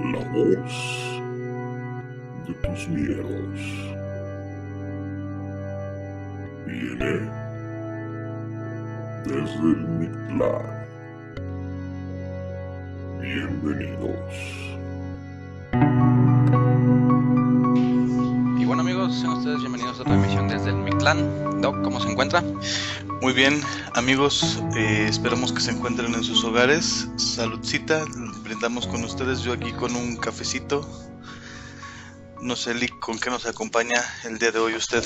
La voz de tus miedos viene desde el Mictlán. Bienvenidos. Y bueno amigos, sean ustedes bienvenidos a otra emisión desde el Mictlán. Doc, ¿cómo se encuentra? Muy bien, amigos, esperamos que se encuentren en sus hogares. Saludcita, brindamos con ustedes, yo aquí con un cafecito. No sé, Lick, ¿con qué nos acompaña el día de hoy usted?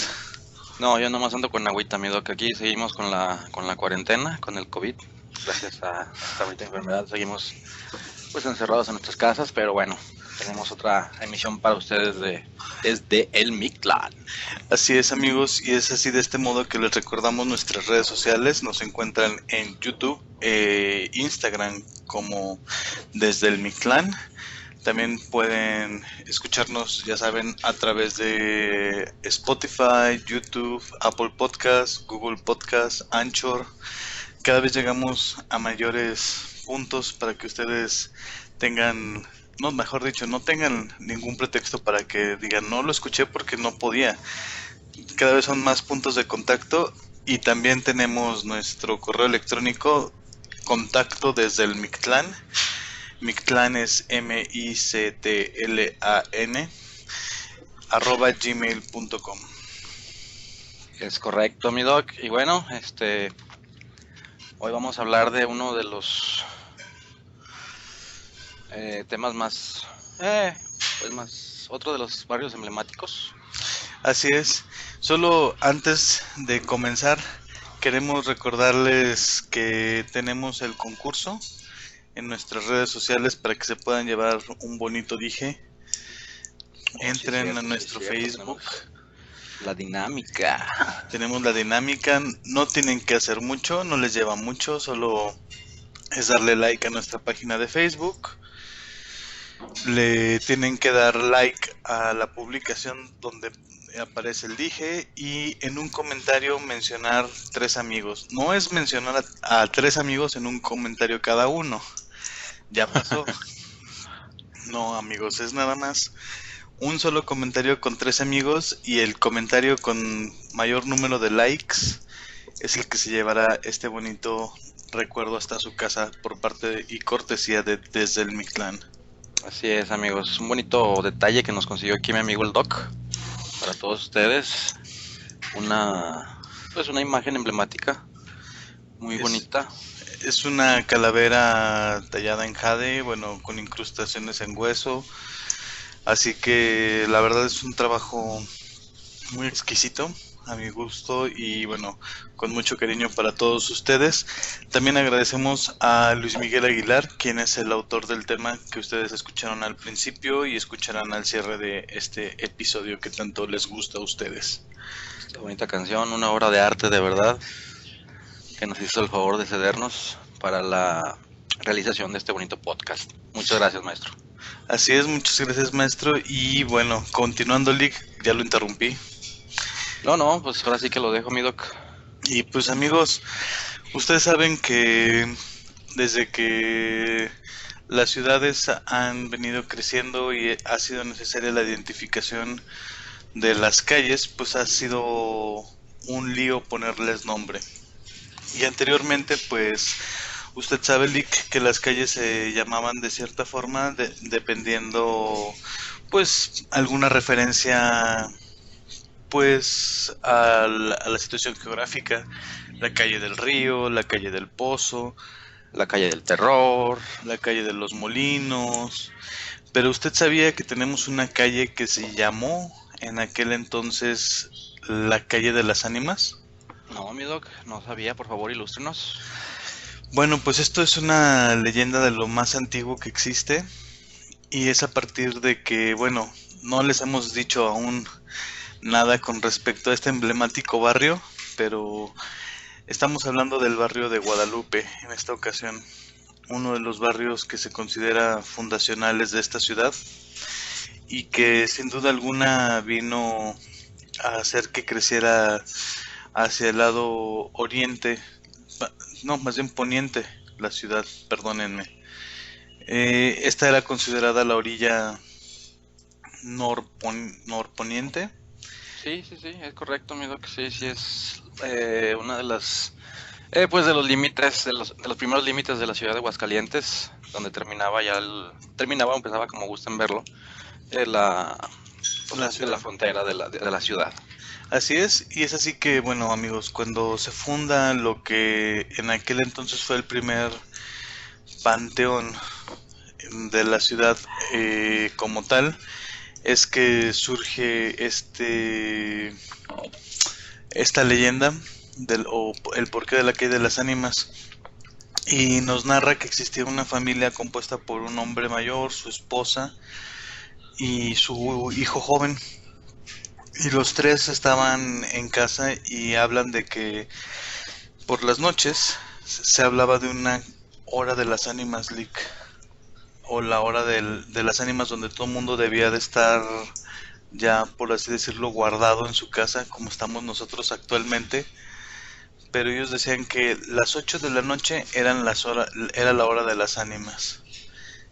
No, yo nomás ando con agüita, mi Doc. Aquí seguimos con la cuarentena, con el COVID. Gracias a esta bonita enfermedad seguimos pues encerrados en nuestras casas, pero bueno, tenemos otra emisión para ustedes desde el Mictlán. Así es, amigos, y es así de este modo que les recordamos nuestras redes sociales. Nos encuentran en YouTube, Instagram como desde el Mictlán. También pueden escucharnos, ya saben, a través de Spotify, YouTube, Apple Podcasts, Google Podcasts, Anchor. Cada vez llegamos a mayores puntos para que ustedes tengan, no, mejor dicho, no tengan ningún pretexto para que digan, no lo escuché porque no podía. Cada vez son más puntos de contacto y también tenemos nuestro correo electrónico, contacto desde el Mictlán. Mictlán es MICTLAN @gmail.com. Es correcto, mi Doc. Y bueno, hoy vamos a hablar de uno de los temas otro de los barrios emblemáticos. Así es. Solo antes de comenzar, queremos recordarles que tenemos el concurso en nuestras redes sociales para que se puedan llevar un bonito dije. Entren a nuestro Facebook. La dinámica. Tenemos la dinámica. No tienen que hacer mucho, no les lleva mucho, solo es darle like a nuestra página de Facebook. Le tienen que dar like a la publicación donde aparece el dije y en un comentario mencionar 3 amigos. No es mencionar a 3 amigos en un comentario cada uno. Ya pasó. No, amigos, es nada más un solo comentario con 3 amigos y el comentario con mayor número de likes es el que se llevará este bonito recuerdo hasta su casa por parte y cortesía de Desde el Mictlán. Así es, amigos, un bonito detalle que nos consiguió aquí mi amigo el Doc para todos ustedes. Una imagen emblemática muy bonita. Es una calavera tallada en jade, bueno, con incrustaciones en hueso. Así que la verdad es un trabajo muy exquisito a mi gusto y bueno, con mucho cariño para todos ustedes. También agradecemos a Luis Miguel Aguilar, quien es el autor del tema que ustedes escucharon al principio y escucharán al cierre de este episodio que tanto les gusta a ustedes. Esta bonita canción, una obra de arte de verdad, que nos hizo el favor de cedernos para la realización de este bonito podcast. Muchas gracias, maestro. Así es, muchas gracias, maestro. Y bueno, continuando, Lick, ya lo interrumpí. No, pues ahora sí que lo dejo, mi Doc. Y pues amigos, ustedes saben que desde que las ciudades han venido creciendo y ha sido necesaria la identificación de las calles, pues ha sido un lío ponerles nombre. Y anteriormente, pues, usted sabe, Lick, que las calles se llamaban de cierta forma dependiendo, pues, alguna referencia pues a la situación geográfica, la calle del río, la calle del pozo, La calle del terror, la calle de los molinos. Pero usted sabía que tenemos una calle que se llamó en aquel entonces la calle de las ánimas. No, mi Doc, no sabía, por favor, ilústrenos. Bueno, pues esto es una leyenda de lo más antiguo que existe y es a partir de que, bueno, no les hemos dicho aún nada con respecto a este emblemático barrio, pero estamos hablando del barrio de Guadalupe en esta ocasión, uno de los barrios que se considera fundacionales de esta ciudad y que sin duda alguna vino a hacer que creciera hacia el lado oriente, no, más bien poniente la ciudad, perdónenme. Esta era considerada la orilla norponiente. Sí, es correcto, mi doc. Sí, es una de las, pues de los límites, de los primeros límites de la ciudad de Aguascalientes, donde terminaba o empezaba, como gusten verlo, la, pues, La de la ciudad. frontera de la ciudad. Así es, y es así que, bueno, amigos, cuando se funda lo que en aquel entonces fue el primer panteón de la ciudad como tal, es que surge esta leyenda o el porqué de la caída de las ánimas. Y nos narra que existía una familia compuesta por un hombre mayor, su esposa y su hijo joven. Y los tres estaban en casa y hablan de que por las noches se hablaba de una hora de las ánimas, Lick, o la hora de las ánimas, donde todo el mundo debía de estar ya, por así decirlo, guardado en su casa como estamos nosotros actualmente. Pero ellos decían que las 8 de la noche era la hora de las ánimas.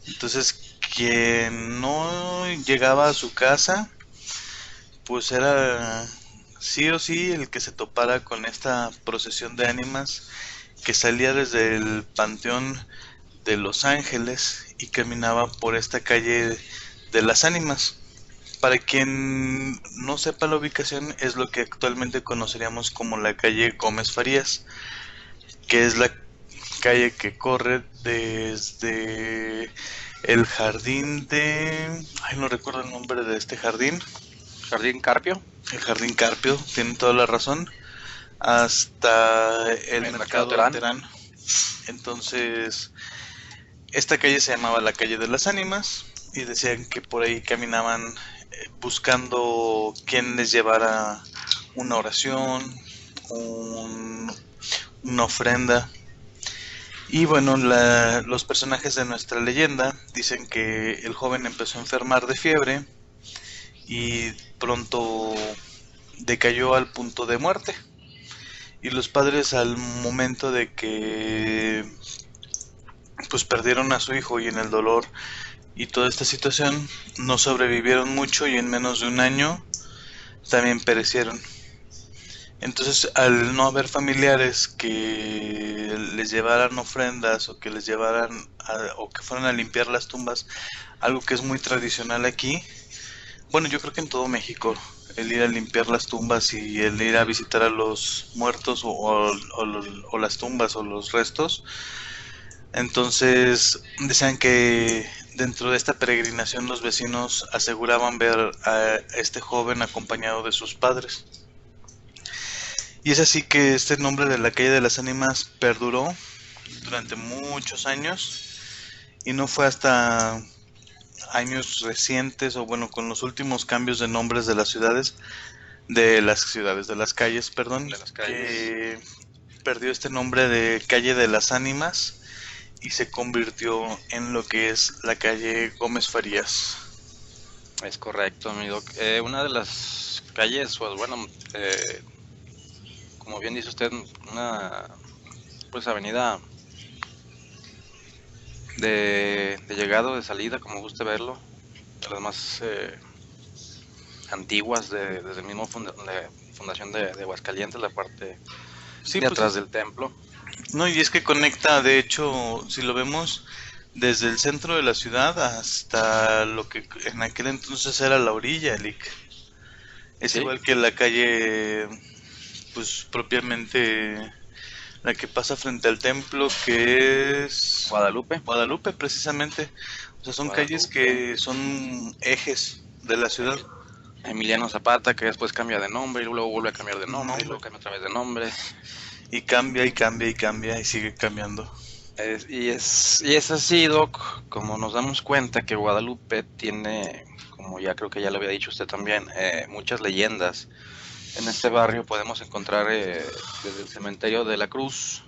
Entonces, quien no llegaba a su casa, pues era sí o sí el que se topara con esta procesión de ánimas que salía desde el Panteón de Los Ángeles y caminaba por esta calle de las ánimas. Para quien no sepa la ubicación, es lo que actualmente conoceríamos como la calle Gómez Farías, que es la calle que corre desde el jardín de... Ay, no recuerdo el nombre de este jardín. Jardín Carpio. El jardín Carpio, tiene toda la razón. Hasta el mercado Terán. Entonces, esta calle se llamaba la calle de las ánimas y decían que por ahí caminaban buscando quien les llevara una oración, una ofrenda. Y bueno, los personajes de nuestra leyenda dicen que el joven empezó a enfermar de fiebre y pronto decayó al punto de muerte. Y los padres, al momento de que pues perdieron a su hijo y en el dolor y toda esta situación, no sobrevivieron mucho y en menos de un año también perecieron. Entonces, al no haber familiares que les llevaran ofrendas o que les llevaran o que fueran a limpiar las tumbas, algo que es muy tradicional aquí, bueno, yo creo que en todo México, el ir a limpiar las tumbas y el ir a visitar a los muertos o las tumbas o los restos. Entonces decían que dentro de esta peregrinación los vecinos aseguraban ver a este joven acompañado de sus padres. Y es así que este nombre de la calle de las ánimas perduró durante muchos años y no fue hasta años recientes, o bueno, con los últimos cambios de nombres de las calles, perdón, De las calles. que perdió este nombre de calle de las ánimas y se convirtió en lo que es la calle Gómez Farías. Es correcto, amigo. Una de las calles, pues bueno, como bien dice usted, una pues avenida de llegada o de salida, como guste verlo, de las más antiguas desde el mismo fundación de Aguascalientes, la parte Sí, de pues atrás del templo. no, y es que conecta, de hecho, si lo vemos, desde el centro de la ciudad hasta lo que en aquel entonces era la orilla, Lick. Es Sí. igual que la calle, pues propiamente la que pasa frente al templo, que es Guadalupe. precisamente. O sea, son Guadalupe. calles que son ejes de la ciudad. Emiliano Zapata, que después cambia de nombre y luego vuelve a cambiar de nombre y luego cambia otra vez de nombre. Y cambia y cambia y cambia y sigue cambiando. Y es así, Doc, como nos damos cuenta que Guadalupe tiene, como ya creo que ya lo había dicho usted también, muchas leyendas. En este barrio podemos encontrar desde el cementerio de la Cruz,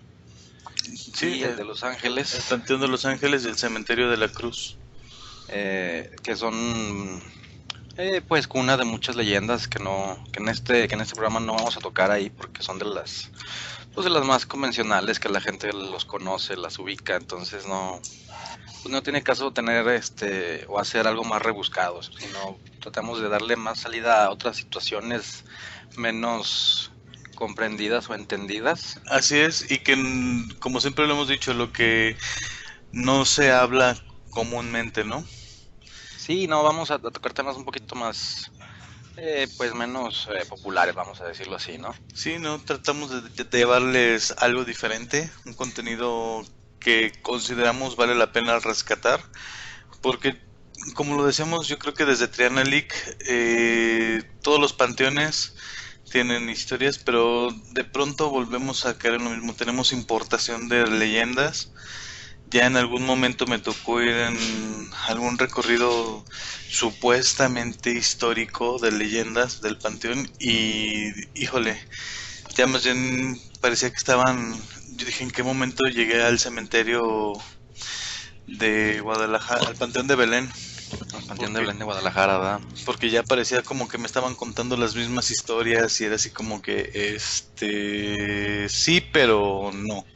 Sí, y el de Los Ángeles, el Panteón de Los Ángeles y el Cementerio de la Cruz. que son pues cuna de muchas leyendas que en este programa no vamos a tocar ahí porque son de las pues de las más convencionales que la gente los conoce, las ubica, entonces no, pues no tiene caso tener o hacer algo más rebuscado, sino tratamos de darle más salida a otras situaciones menos comprendidas o entendidas. Así es, y que como siempre lo hemos dicho, lo que no se habla comúnmente, ¿no? Sí, no, vamos a tocar temas un poquito más, pues menos populares, vamos a decirlo así, ¿no? Sí, no, tratamos de llevarles algo diferente, un contenido que consideramos vale la pena rescatar, porque como lo decíamos, yo creo que desde Triana League todos los panteones tienen historias, pero de pronto volvemos a caer en lo mismo, tenemos importación de leyendas. Ya en algún momento me tocó ir en algún recorrido supuestamente histórico de leyendas del panteón y híjole, ya más bien parecía que estaban, yo dije en qué momento llegué al cementerio de Guadalajara, al Panteón de Belén, El Panteón de Belén de Guadalajara, ¿verdad? porque ya parecía como que me estaban contando las mismas historias y era así como que, sí, pero no,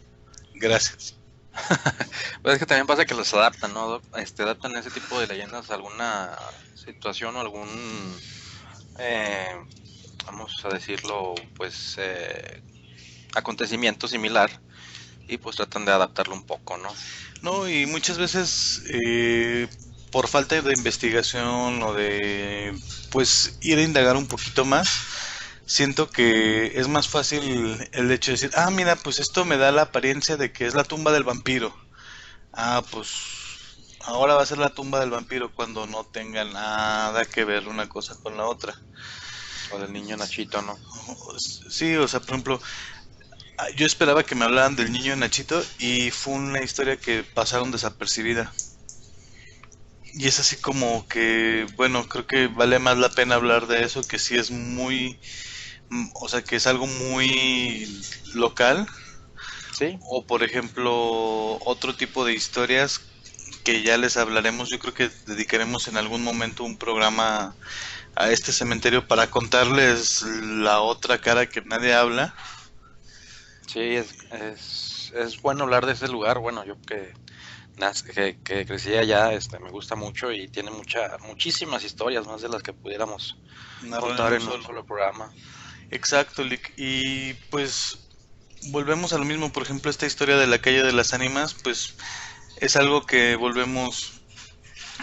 gracias. Pues es que también pasa que los adaptan, ¿no, Doc? Adaptan ese tipo de leyendas a alguna situación o algún, eh, vamos a decirlo, pues, acontecimiento similar y pues tratan de adaptarlo un poco, ¿no? No, y muchas veces por falta de investigación o de pues ir a indagar un poquito más, siento que es más fácil el hecho de decir, ah, mira, pues esto me da la apariencia de que es la tumba del vampiro. Ah, pues ahora va a ser la tumba del vampiro cuando no tenga nada que ver una cosa con la otra. O del niño Nachito, ¿no? Sí, o sea, por ejemplo, yo esperaba que me hablaran del niño Nachito y fue una historia que pasaron desapercibida. Y es así como que, bueno, creo que vale más la pena hablar de eso, que sí es muy, o sea, que es algo muy local. Sí. O por ejemplo, otro tipo de historias que ya les hablaremos. Yo creo que dedicaremos en algún momento un programa a este cementerio para contarles la otra cara que nadie habla. Sí, es bueno hablar de ese lugar. Bueno, yo que crecí allá, me gusta mucho y tiene muchísimas historias, más de las que pudiéramos contar en un solo programa. Exacto, Lick. Y pues volvemos a lo mismo. Por ejemplo, esta historia de la calle de las ánimas, pues es algo que volvemos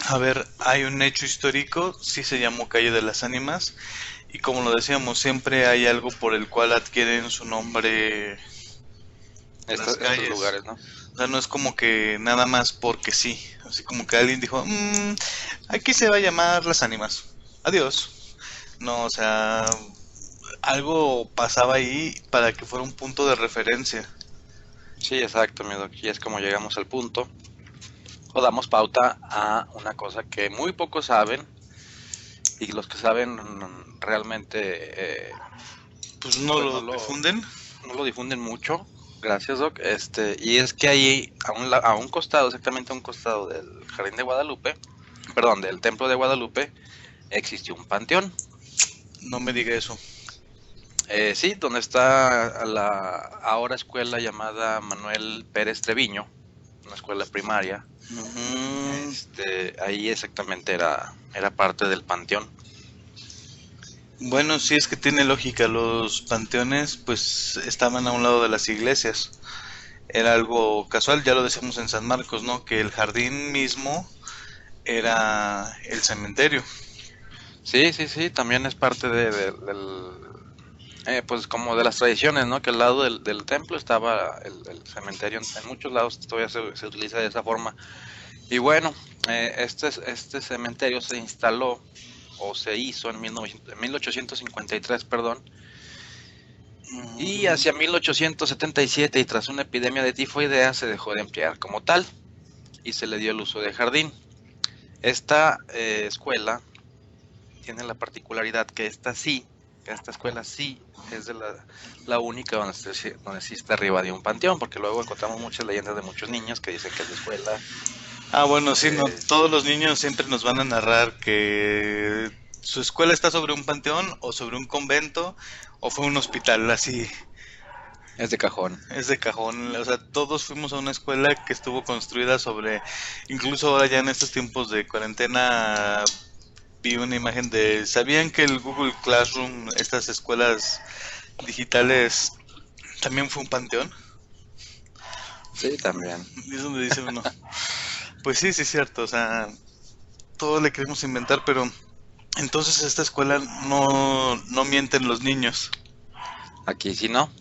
a ver. Hay un hecho histórico, sí se llamó calle de las ánimas, y como lo decíamos, siempre hay algo por el cual adquieren su nombre Estos lugares, ¿no? O sea, no es como que nada más porque sí. Así como que alguien dijo, aquí se va a llamar las ánimas. Adiós. No, o sea, algo pasaba ahí para que fuera un punto de referencia. Sí, exacto, mi doc. Y es como llegamos al punto, o damos pauta a una cosa que muy pocos saben, y los que saben realmente pues no pues lo difunden. No lo difunden mucho. Gracias, Doc. Y es que ahí, a un costado, exactamente a un costado del Jardín de Guadalupe, perdón, del Templo de Guadalupe, existió un panteón. No me diga eso. Sí, donde está la ahora escuela llamada Manuel Pérez Treviño, una escuela primaria. Ahí exactamente era parte del panteón. Bueno, sí, es que tiene lógica. Los panteones pues estaban a un lado de las iglesias. Era algo casual, ya lo decíamos en San Marcos, ¿no? Que el jardín mismo era el cementerio. Sí, también es parte del pues como de las tradiciones, ¿no? Que al lado del templo estaba el cementerio. En muchos lados todavía se utiliza de esa forma. Y bueno, este cementerio se instaló o se hizo en 1853, perdón. Y hacia 1877, y tras una epidemia de tifoidea, se dejó de emplear como tal y se le dio el uso de jardín. Esta escuela tiene la particularidad que esta escuela sí es de la única donde sí está arriba de un panteón, porque luego encontramos muchas leyendas de muchos niños que dicen que es la escuela. Ah, bueno, sí, no, todos los niños siempre nos van a narrar que su escuela está sobre un panteón o sobre un convento o fue un hospital, así. Es de cajón. Es de cajón, o sea, todos fuimos a una escuela que estuvo construida sobre, incluso ahora ya en estos tiempos de cuarentena, vi una imagen de, ¿sabían que el Google Classroom, estas escuelas digitales, también fue un panteón? Sí, también. Y es donde dice uno, pues sí, sí es cierto, o sea, todo le queremos inventar, pero entonces esta escuela no mienten los niños. Aquí sí no.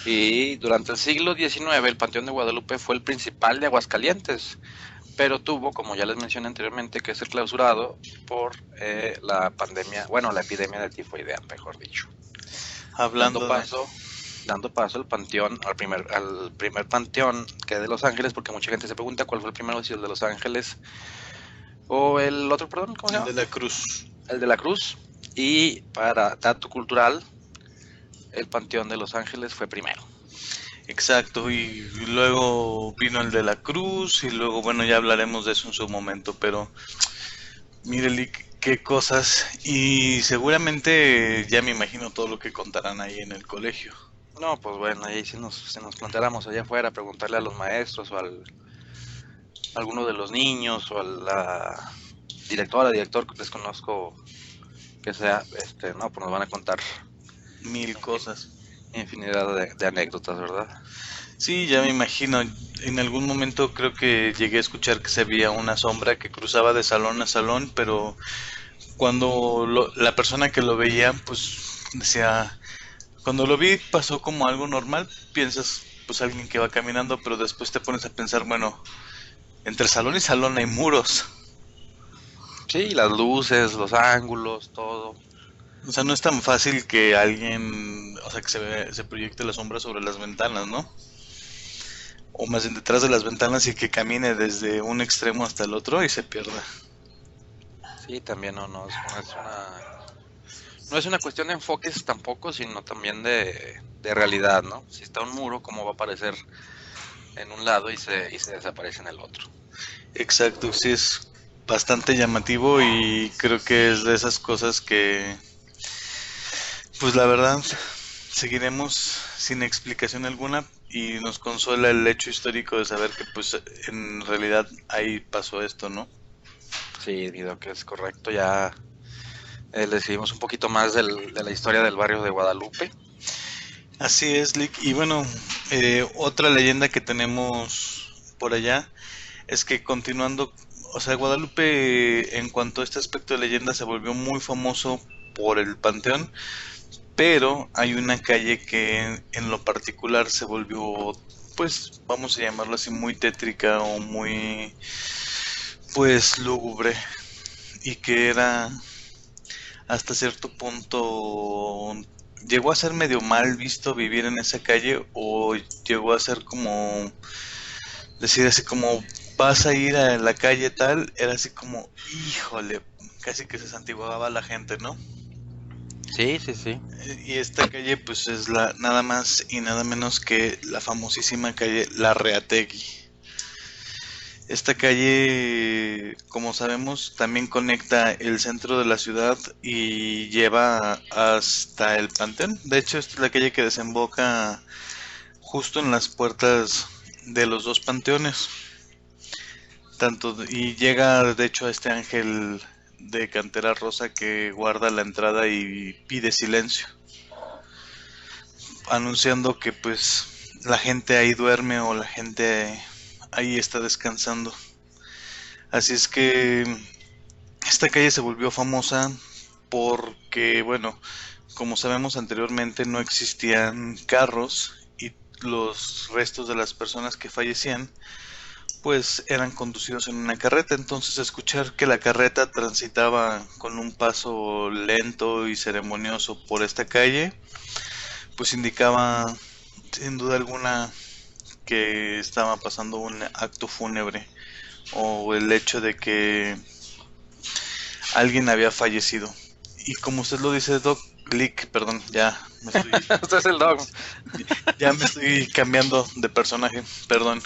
Y durante el siglo XIX el Panteón de Guadalupe fue el principal de Aguascalientes, pero tuvo, como ya les mencioné anteriormente, que ser clausurado por la pandemia, bueno, la epidemia de tifoidea, mejor dicho. Hablando Dando paso, dando paso al panteón, al primer panteón que es de Los Ángeles, porque mucha gente se pregunta cuál fue el primero, si el de Los Ángeles o el otro, perdón, ¿cómo se el llama? de la Cruz. El de la Cruz. Y para dato cultural, el Panteón de Los Ángeles fue primero. Exacto, y luego vino el de la Cruz, y luego, bueno, ya hablaremos de eso en su momento, pero mire, Lick, qué cosas, y seguramente ya me imagino todo lo que contarán ahí en el colegio. No, pues bueno, ahí si nos planteáramos allá afuera, preguntarle a los maestros o a alguno de los niños o a la directora, director, que desconozco que sea, no, pues nos van a contar Mil cosas. infinidad de anécdotas, ¿verdad? Sí, ya me imagino. En algún momento creo que llegué a escuchar que se veía una sombra que cruzaba de salón a salón, pero cuando la persona que lo veía, pues decía, cuando lo vi pasó como algo normal, piensas, pues alguien que va caminando, pero después te pones a pensar, bueno, entre salón y salón hay muros. Sí, las luces, los ángulos, todo. O sea, no es tan fácil que alguien, o sea, que se proyecte la sombra sobre las ventanas, ¿no? O más bien detrás de las ventanas y que camine desde un extremo hasta el otro y se pierda. Sí, también no es una cuestión de enfoques tampoco, sino también de realidad, ¿no? Si está un muro, ¿cómo va a aparecer en un lado y se desaparece en el otro? Exacto, sí es bastante llamativo y creo que es de esas cosas que, pues la verdad, seguiremos sin explicación alguna y nos consuela el hecho histórico de saber que pues en realidad ahí pasó esto, ¿no? Sí, Guido, que es correcto. Ya le seguimos un poquito más de la historia del barrio de Guadalupe. Así es, Lick. Y bueno, otra leyenda que tenemos por allá es que continuando, o sea, Guadalupe en cuanto a este aspecto de leyenda se volvió muy famoso por el panteón, pero hay una calle que en lo particular se volvió, pues vamos a llamarlo así, muy tétrica o muy, pues lúgubre, y que era hasta cierto punto, llegó a ser medio mal visto vivir en esa calle, o llegó a ser como decir así como vas a ir a la calle tal, era así como híjole, casi que se santiguaba la gente, ¿no? Sí, sí, sí. Y esta calle pues es la nada más y nada menos que la famosísima calle Larreategui. Esta calle, como sabemos, también conecta el centro de la ciudad y lleva hasta el Panteón. De hecho, esta es la calle que desemboca justo en las puertas de los dos panteones. Y llega, de hecho, a este ángel de cantera rosa que guarda la entrada y pide silencio, anunciando que pues la gente ahí duerme o la gente ahí está descansando. Así es que esta calle se volvió famosa porque, bueno, como sabemos anteriormente no existían carros y los restos de las personas que fallecían pues eran conducidos en una carreta. Entonces escuchar que la carreta transitaba con un paso lento y ceremonioso por esta calle pues indicaba sin duda alguna que estaba pasando un acto fúnebre o el hecho de que alguien había fallecido. Y como usted lo dice, Doc Glick, perdón, Usted es el dog. ya me estoy cambiando de personaje, perdón,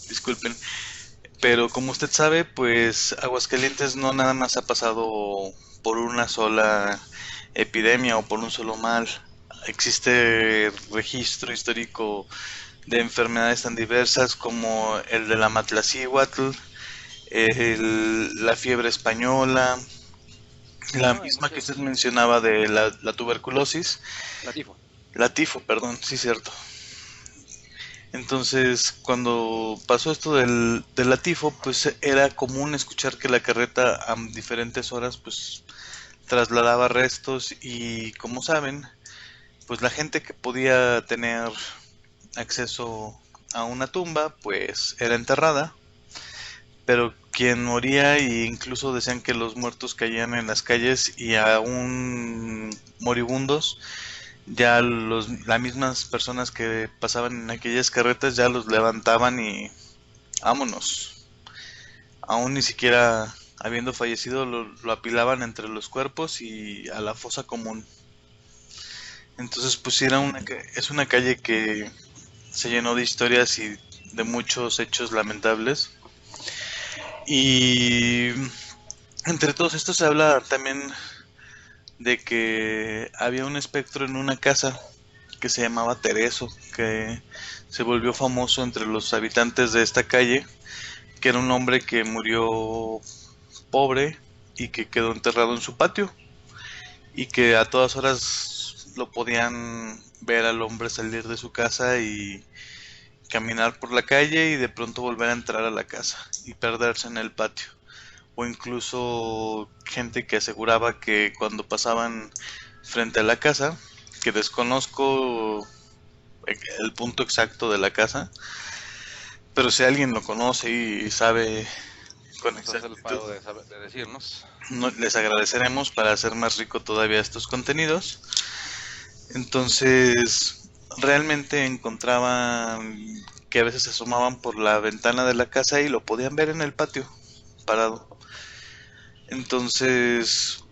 disculpen. Pero como usted sabe, pues Aguascalientes no nada más ha pasado por una sola epidemia o por un solo mal. Existe registro histórico de enfermedades tan diversas como el de la Matlacíhuatl, la fiebre española, la No, hay misma que usted muchos. mencionaba de la tuberculosis, La tifo. la tifo, perdón, sí, cierto. Entonces, cuando pasó esto del la tifo, pues era común escuchar que la carreta a diferentes horas, pues trasladaba restos y, como saben, pues la gente que podía tener acceso a una tumba, pues era enterrada, pero quien moría, e incluso decían que los muertos caían en las calles y aún moribundos, ya las mismas personas que pasaban en aquellas carretas ya los levantaban y vámonos. Aún ni siquiera habiendo fallecido lo apilaban entre los cuerpos y a la fosa común. Entonces pues sí es una calle que se llenó de historias y de muchos hechos lamentables. Y entre todos estos se habla también de que había un espectro en una casa que se llamaba Tereso, que se volvió famoso entre los habitantes de esta calle, que era un hombre que murió pobre y que quedó enterrado en su patio, y que a todas horas lo podían ver al hombre salir de su casa y caminar por la calle y de pronto volver a entrar a la casa y perderse en el patio. O incluso gente que aseguraba que cuando pasaban frente a la casa, que desconozco el punto exacto de la casa, pero si alguien lo conoce y sabe con Nos hace el exactitud, paro de decirnos. les agradeceremos para hacer más rico todavía estos contenidos. Entonces, realmente encontraban que a veces se asomaban por la ventana de la casa y lo podían ver en el patio, parado. Entonces,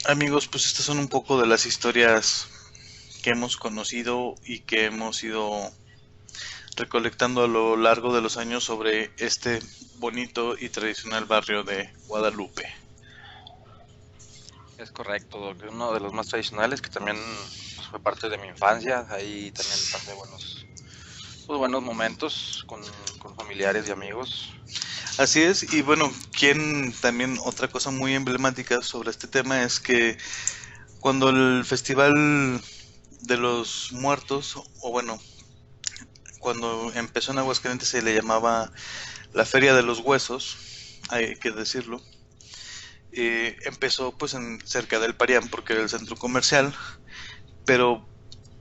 amigos, pues estas son un poco de las historias que hemos conocido y que hemos ido recolectando a lo largo de los años sobre este bonito y tradicional barrio de Guadalupe. Es correcto, Doc. Uno de los más tradicionales que también pues, fue parte de mi infancia. Ahí también pasé buenos momentos con familiares y amigos. Así es, y bueno, otra cosa muy emblemática sobre este tema es que cuando el Festival de los Muertos, o bueno, cuando empezó en Aguascalientes se le llamaba la Feria de los Huesos, hay que decirlo, empezó pues cerca del Parián porque era el centro comercial, pero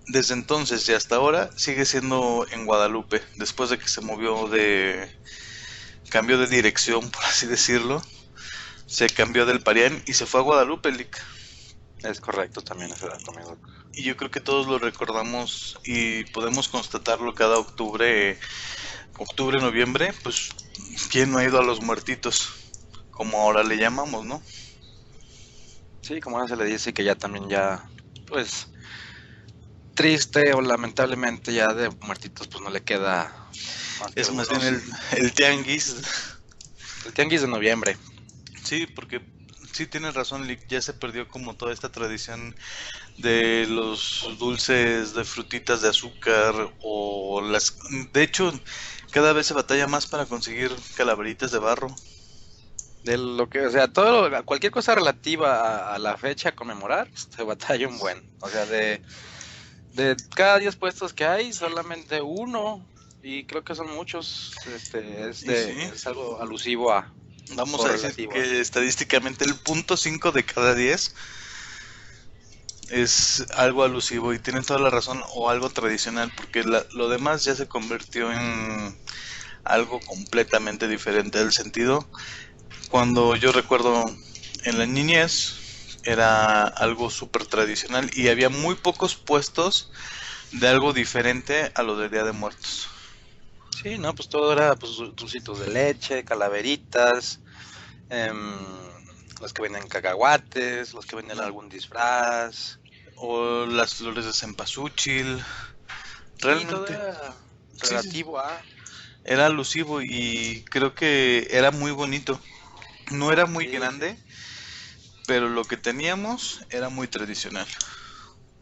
desde entonces y hasta ahora sigue siendo en Guadalupe, después de que cambió de dirección, por así decirlo, se cambió del Parián y se fue a Guadalupe, Lick. Es correcto también ese dato, mi Doc. Y yo creo que todos lo recordamos y podemos constatarlo cada noviembre, pues quién no ha ido a los muertitos, como ahora le llamamos, ¿no? Sí, como ahora se le dice que ya también pues, triste o lamentablemente ya de muertitos, pues no le queda más que Es más bien algunos. el tianguis. El tianguis de noviembre. Sí, porque sí tienes razón, Lick, ya se perdió como toda esta tradición de los dulces de frutitas de azúcar o las... De hecho, cada vez se batalla más para conseguir calaveritas de barro. De lo que, o sea, cualquier cosa relativa a la fecha a conmemorar, se batalla un buen. O sea, de cada 10 puestos que hay, solamente uno, y creo que son muchos, Y sí, es algo alusivo a, vamos o a decir relativo a. que estadísticamente el punto 5 de cada 10 es algo alusivo y tienen toda la razón o algo tradicional, porque lo demás ya se convirtió en algo completamente diferente del sentido. Cuando yo recuerdo en la niñez era algo súper tradicional y había muy pocos puestos de algo diferente a lo del Día de Muertos. Sí, no, pues todo era pues dulcitos de leche, calaveritas, em, los que venden cacahuates, los que venden algún disfraz. O las flores de cempasúchil. Sí, todo Realmente, era sí, sí, relativo a. era alusivo y creo que era muy bonito. No era muy Sí, grande, pero lo que teníamos era muy tradicional.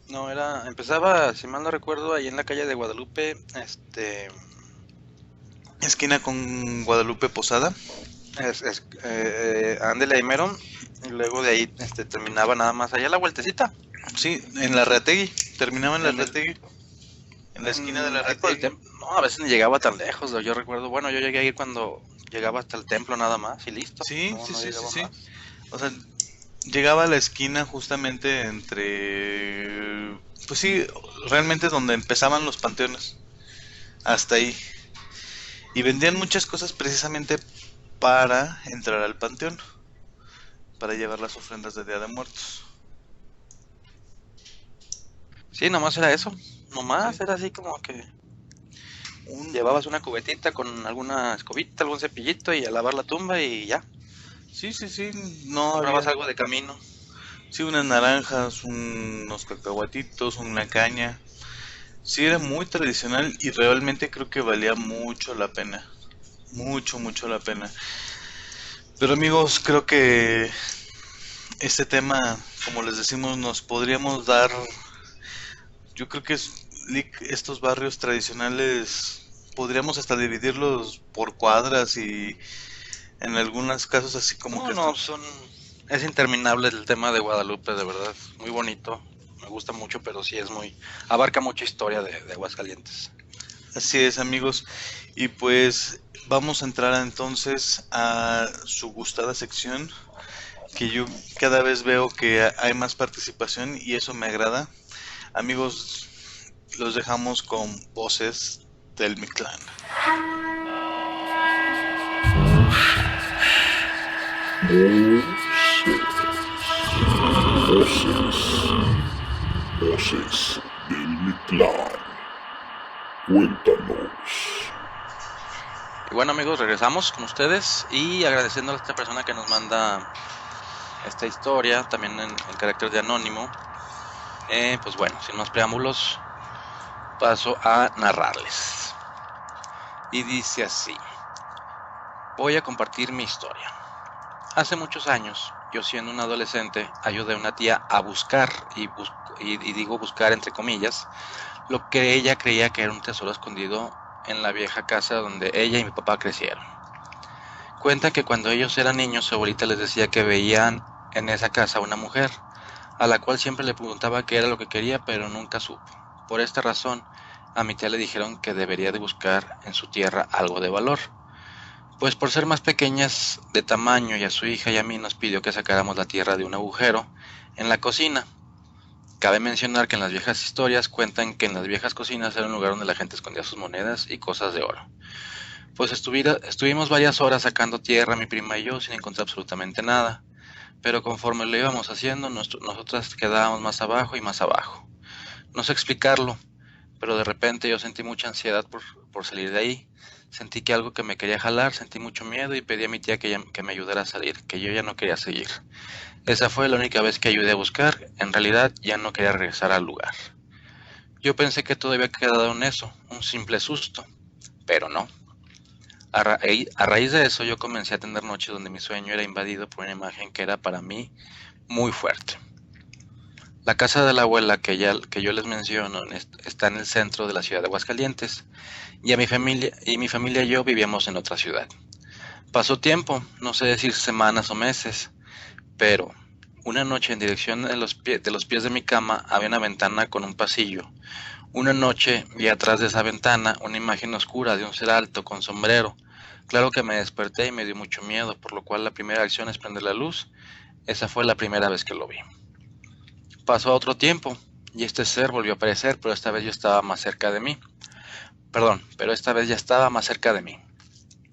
No, empezaba, si mal no recuerdo, ahí en la calle de Guadalupe, Esquina con Guadalupe Posada. ándele ahí mero, y luego de ahí, terminaba nada más allá la vueltecita. Sí, en la Reategui. Terminaba en la En el- Reategui. En la esquina de la ahí por el Reategui. no, a veces ni llegaba tan lejos, yo recuerdo, bueno, yo llegué a ir cuando llegaba hasta el templo nada más y listo, Sí, no, sí, no sí, sí, llegaba sí. más. O sea, llegaba a la esquina justamente entre... Pues sí, realmente es donde empezaban los panteones. Hasta ahí. Y vendían muchas cosas precisamente para entrar al panteón. Para llevar las ofrendas de Día de Muertos. Sí, nomás era eso, nomás Sí. era así como que llevabas una cubetita con alguna escobita, algún cepillito y a lavar la tumba y ya, Sí, sí, sí. No comprabas había... algo de camino. Sí, unas naranjas, unos cacahuatitos, una caña. Sí, era muy tradicional y realmente creo que valía mucho la pena. Mucho, mucho la pena. Pero amigos, creo que este tema, como les decimos, nos podríamos dar, yo creo que estos barrios tradicionales podríamos hasta dividirlos por cuadras y en algunos casos así como No, que hasta... no, es interminable el tema de Guadalupe, de verdad, muy bonito, me gusta mucho, pero sí abarca mucha historia de Aguascalientes. Así es, amigos. Y pues vamos a entrar entonces a su gustada sección, que yo cada vez veo que hay más participación y eso me agrada. Amigos, los dejamos con voces del Mictlán. Voces. Voces del Mictlán. Cuéntanos. Y bueno amigos, regresamos con ustedes y agradeciendo a esta persona que nos manda esta historia, también en carácter de anónimo. Pues bueno, sin más preámbulos, paso a narrarles. Y dice así: voy a compartir mi historia. Hace muchos años, yo siendo un adolescente, ayudé a una tía a buscar, y digo buscar entre comillas, lo que ella creía que era un tesoro escondido en la vieja casa donde ella y mi papá crecieron. Cuentan que cuando ellos eran niños, su abuelita les decía que veían en esa casa una mujer, a la cual siempre le preguntaba qué era lo que quería, pero nunca supo. Por esta razón, a mi tía le dijeron que debería de buscar en su tierra algo de valor, pues por ser más pequeñas de tamaño, y a su hija y a mí nos pidió que sacáramos la tierra de un agujero en la cocina. Cabe mencionar que en las viejas historias cuentan que en las viejas cocinas era un lugar donde la gente escondía sus monedas y cosas de oro. Pues estuvimos varias horas sacando tierra, mi prima y yo, sin encontrar absolutamente nada, pero conforme lo íbamos haciendo, nosotras quedábamos más abajo y más abajo. No sé explicarlo, pero de repente yo sentí mucha ansiedad por salir de ahí. Sentí que algo que me quería jalar, sentí mucho miedo y pedí a mi tía que me ayudara a salir, que yo ya no quería seguir. Esa fue la única vez que ayudé a buscar, en realidad ya no quería regresar al lugar. Yo pensé que todo había quedado en eso, un simple susto, pero no. A raíz de eso yo comencé a tener noches donde mi sueño era invadido por una imagen que era para mí muy fuerte. La casa de la abuela que yo les menciono está en el centro de la ciudad de Aguascalientes, y mi familia y yo vivíamos en otra ciudad. Pasó tiempo, no sé decir semanas o meses, pero una noche en dirección de los pies de mi cama había una ventana con un pasillo. Una noche vi atrás de esa ventana una imagen oscura de un ser alto con sombrero. Claro que me desperté y me dio mucho miedo, por lo cual la primera acción es prender la luz. Esa fue la primera vez que lo vi. Pasó otro tiempo y este ser volvió a aparecer, pero esta vez yo estaba más cerca de mí. Pero esta vez ya estaba más cerca de mí.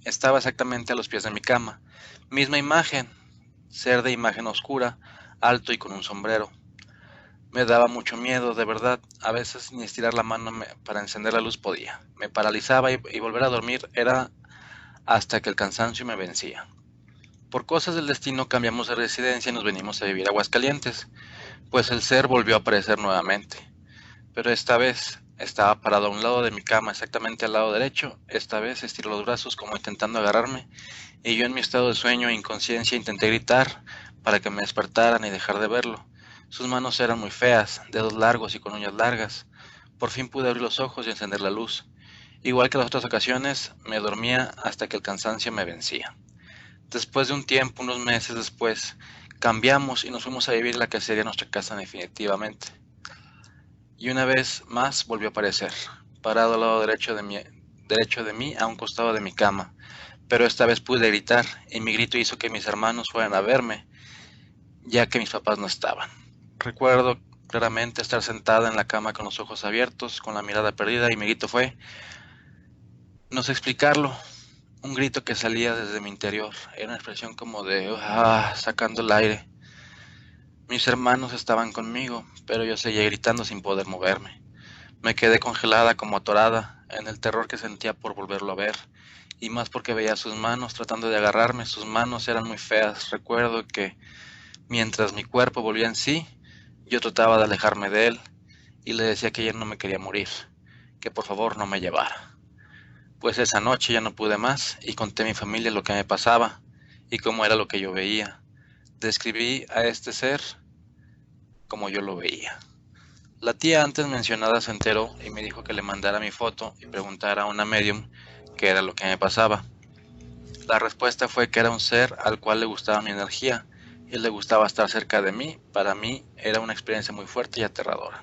Estaba exactamente a los pies de mi cama. Misma imagen, ser de imagen oscura, alto y con un sombrero. Me daba mucho miedo, de verdad. A veces ni estirar la mano para encender la luz podía. Me paralizaba y volver a dormir era hasta que el cansancio me vencía. Por cosas del destino cambiamos de residencia y nos venimos a vivir a Aguascalientes, pues el ser volvió a aparecer nuevamente. Pero esta vez estaba parado a un lado de mi cama, exactamente al lado derecho. Esta vez estiró los brazos como intentando agarrarme, y yo en mi estado de sueño e inconsciencia intenté gritar para que me despertaran y dejar de verlo. Sus manos eran muy feas, dedos largos y con uñas largas. Por fin pude abrir los ojos y encender la luz. Igual que las otras ocasiones, me dormía hasta que el cansancio me vencía. Después de un tiempo, unos meses después, cambiamos y nos fuimos a vivir a la que sería nuestra casa definitivamente. Y una vez más volvió a aparecer, parado al lado derecho de mí, a un costado de mi cama. Pero esta vez pude gritar, y mi grito hizo que mis hermanos fueran a verme, ya que mis papás no estaban. Recuerdo claramente estar sentada en la cama con los ojos abiertos, con la mirada perdida, y mi grito fue, no sé explicarlo, un grito que salía desde mi interior. Era una expresión como de sacando el aire. Mis hermanos estaban conmigo, pero yo seguía gritando sin poder moverme. Me quedé congelada como atorada en el terror que sentía por volverlo a ver, y más porque veía sus manos tratando de agarrarme. Sus manos eran muy feas. Recuerdo que mientras mi cuerpo volvía en sí, yo trataba de alejarme de él y le decía que ya no me quería morir, que por favor no me llevara. Pues esa noche ya no pude más y conté a mi familia lo que me pasaba y cómo era lo que yo veía. Describí a este ser como yo lo veía. La tía antes mencionada se enteró y me dijo que le mandara mi foto y preguntara a una medium qué era lo que me pasaba. La respuesta fue que era un ser al cual le gustaba mi energía y le gustaba estar cerca de mí. Para mí era una experiencia muy fuerte y aterradora.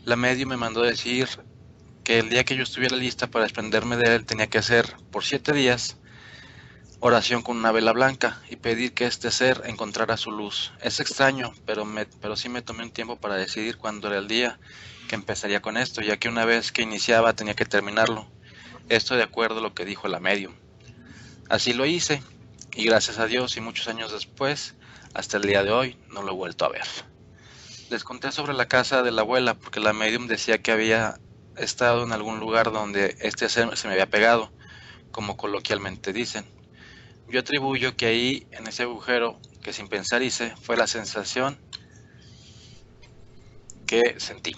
La medium me mandó decir que el día que yo estuviera lista para desprenderme de él tenía que hacer por 7 días oración con una vela blanca y pedir que este ser encontrara su luz. Es extraño, pero sí me tomé un tiempo para decidir cuándo era el día que empezaría con esto, ya que una vez que iniciaba tenía que terminarlo. Esto de acuerdo a lo que dijo la medium. Así lo hice, y gracias a Dios y muchos años después, hasta el día de hoy, no lo he vuelto a ver. Les conté sobre la casa de la abuela porque la medium decía que había estado en algún lugar donde este ser se me había pegado, como coloquialmente dicen. Yo atribuyo que ahí, en ese agujero que sin pensar hice, fue la sensación que sentí.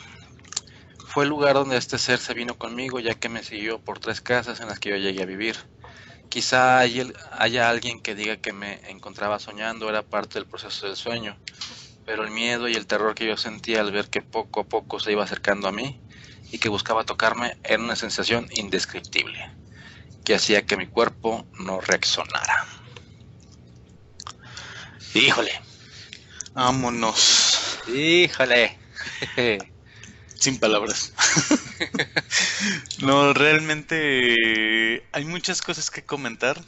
Fue el lugar donde este ser se vino conmigo, ya que me siguió por 3 casas en las que yo llegué a vivir. Quizá haya alguien que diga que me encontraba soñando, era parte del proceso del sueño, pero el miedo y el terror que yo sentía al ver que poco a poco se iba acercando a mí y que buscaba tocarme era una sensación indescriptible, que hacía que mi cuerpo no reaccionara. ¡Híjole! Vámonos. ¡Híjole! Sin palabras. No, realmente hay muchas cosas que comentar.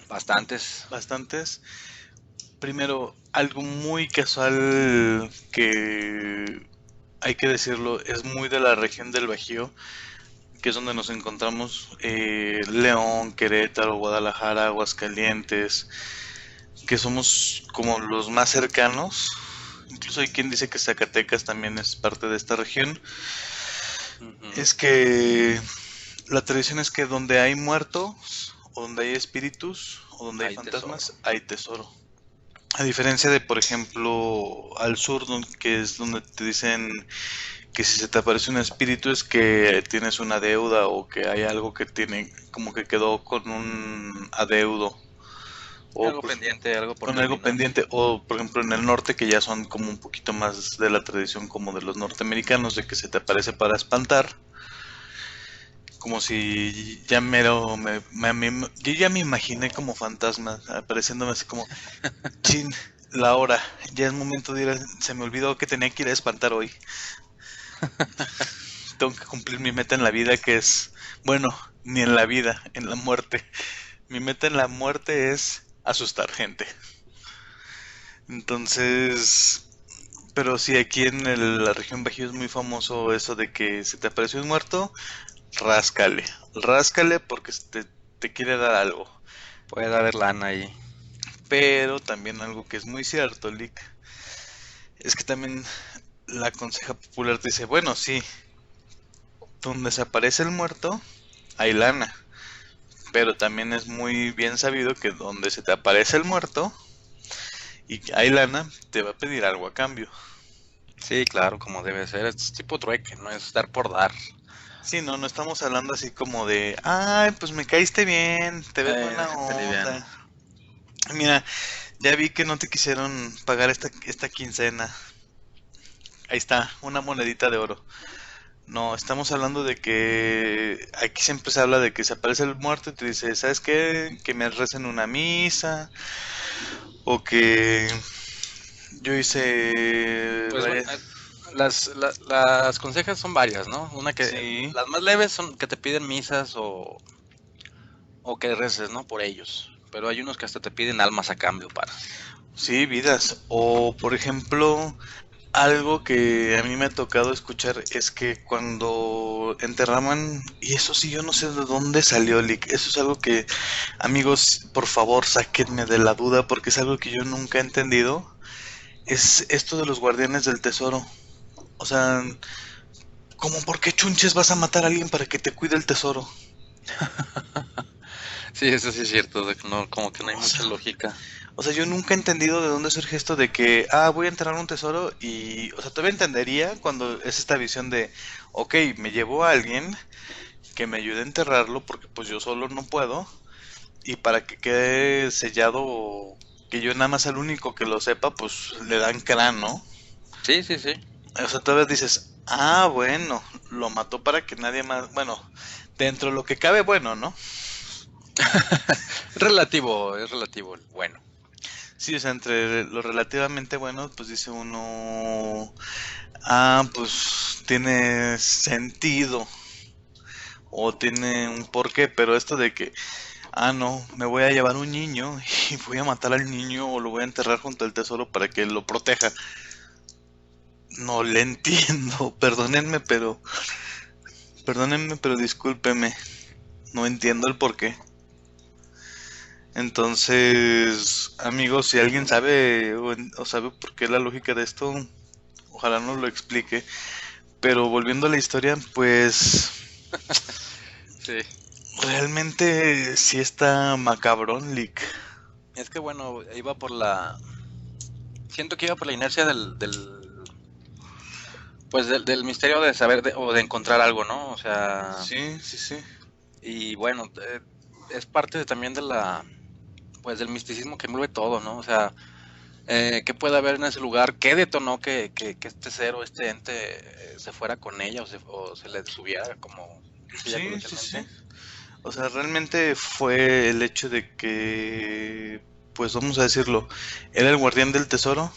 Bastantes. Bastantes. Primero, algo muy casual que hay que decirlo, es muy de la región del Bajío, que es donde nos encontramos, León, Querétaro, Guadalajara, Aguascalientes, que somos como los más cercanos. Incluso hay quien dice que Zacatecas también es parte de esta región. Es que la tradición es que donde hay muertos, o donde hay espíritus, o donde hay fantasmas, hay tesoro. A diferencia de, por ejemplo, al sur, que es donde te dicen que si se te aparece un espíritu es que tienes una deuda o que hay algo que tiene, como que quedó con un adeudo. O algo pendiente, algo por con algo pendiente. O, por ejemplo, en el norte, que ya son como un poquito más de la tradición como de los norteamericanos, de que se te aparece para espantar. Como si ya yo ya me imaginé como fantasma apareciéndome así como, chin, la hora, ya es momento de ir se me olvidó que tenía que ir a espantar hoy. Tengo que cumplir mi meta en la vida, que es, bueno, ni en la vida, en la muerte. Mi meta en la muerte es asustar gente. Entonces, pero sí, aquí en la región Bajío es muy famoso eso de que se te apareció un muerto, ráscale porque te quiere dar algo. Puede haber lana ahí. Pero también algo que es muy cierto, Lick, es que también la conseja popular te dice, bueno, sí, donde se aparece el muerto, hay lana. Pero también es muy bien sabido que donde se te aparece el muerto y hay lana, te va a pedir algo a cambio. Sí, claro, como debe ser. Es tipo trueque, no es dar por dar. Sí, no estamos hablando así como de, ay, pues me caíste bien, te ves buena onda. Mira, Ya vi que no te quisieron pagar esta quincena. Ahí está, una monedita de oro. No, estamos hablando de que aquí siempre se habla de que se aparece el muerto y te dice, ¿sabes qué? Que me recen una misa o que yo hice... Pues vaya- las consejas son varias, ¿no? Una que Sí, las más leves son que te piden misas o que reces, ¿no? Por ellos. Pero hay unos que hasta te piden almas a cambio para. sí, vidas. O por ejemplo, algo que a mí me ha tocado escuchar es que cuando enterraban, y eso sí, yo no sé de dónde salió, Lick, eso es algo que, amigos, por favor, sáquenme de la duda porque es algo que yo nunca he entendido. Es esto de los guardianes del tesoro. O sea, ¿cómo por qué chunches vas a matar a alguien para que te cuide el tesoro? Sí, eso sí es cierto, de que no, como que no hay O mucha sea, lógica. yo nunca he entendido de dónde surge esto de que, voy a enterrar un tesoro y, o sea, todavía entendería cuando es esta visión de, ok, me llevo a alguien que me ayude a enterrarlo porque pues yo solo no puedo y para que quede sellado que yo nada más el único que lo sepa, pues le dan cráneo. Sí, sí, sí. O sea, todavía dices, bueno, lo mató para que nadie más, bueno, dentro de lo que cabe, bueno, ¿no? Es relativo el bueno. Sí, o sea, entre lo relativamente bueno, pues dice uno, pues tiene sentido o tiene un porqué, pero esto de que, no, me voy a llevar un niño y voy a matar al niño o lo voy a enterrar junto al tesoro para que lo proteja. No le entiendo, perdónenme, pero discúlpeme, no entiendo el porqué. Entonces, amigos, si alguien sabe o sabe por qué la lógica de esto, ojalá nos lo explique. Pero volviendo a la historia, pues Sí. realmente sí está macabrón, Lick. Es que bueno, iba por la. Siento que iba por la inercia pues del misterio de saber o de encontrar algo, ¿no? O sea, Sí, sí, sí. y bueno, es parte también de pues del misticismo que envuelve todo, ¿no? O sea, ¿qué puede haber en ese lugar? ¿Qué detonó que este ser o este ente se fuera con ella o se le subiera, como dice ya Sí, sí, sí. coloquialmente? O sea, realmente fue el hecho de que, pues vamos a decirlo, era el guardián del tesoro,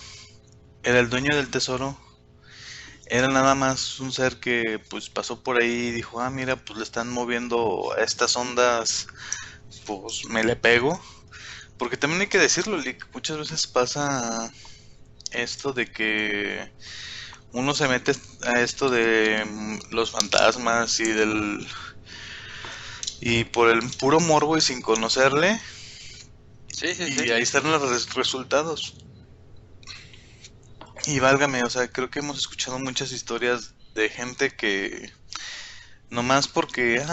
era el dueño del tesoro, era nada más un ser que pues pasó por ahí y dijo, mira, pues le están moviendo a estas ondas, pues me le pego. Porque también hay que decirlo, Lick, muchas veces pasa esto de que uno se mete a esto de los fantasmas y por el puro morbo y sin conocerle, Sí, sí, sí. y ahí están los resultados. Y válgame, o sea, creo que hemos escuchado muchas historias de gente que nomás porque,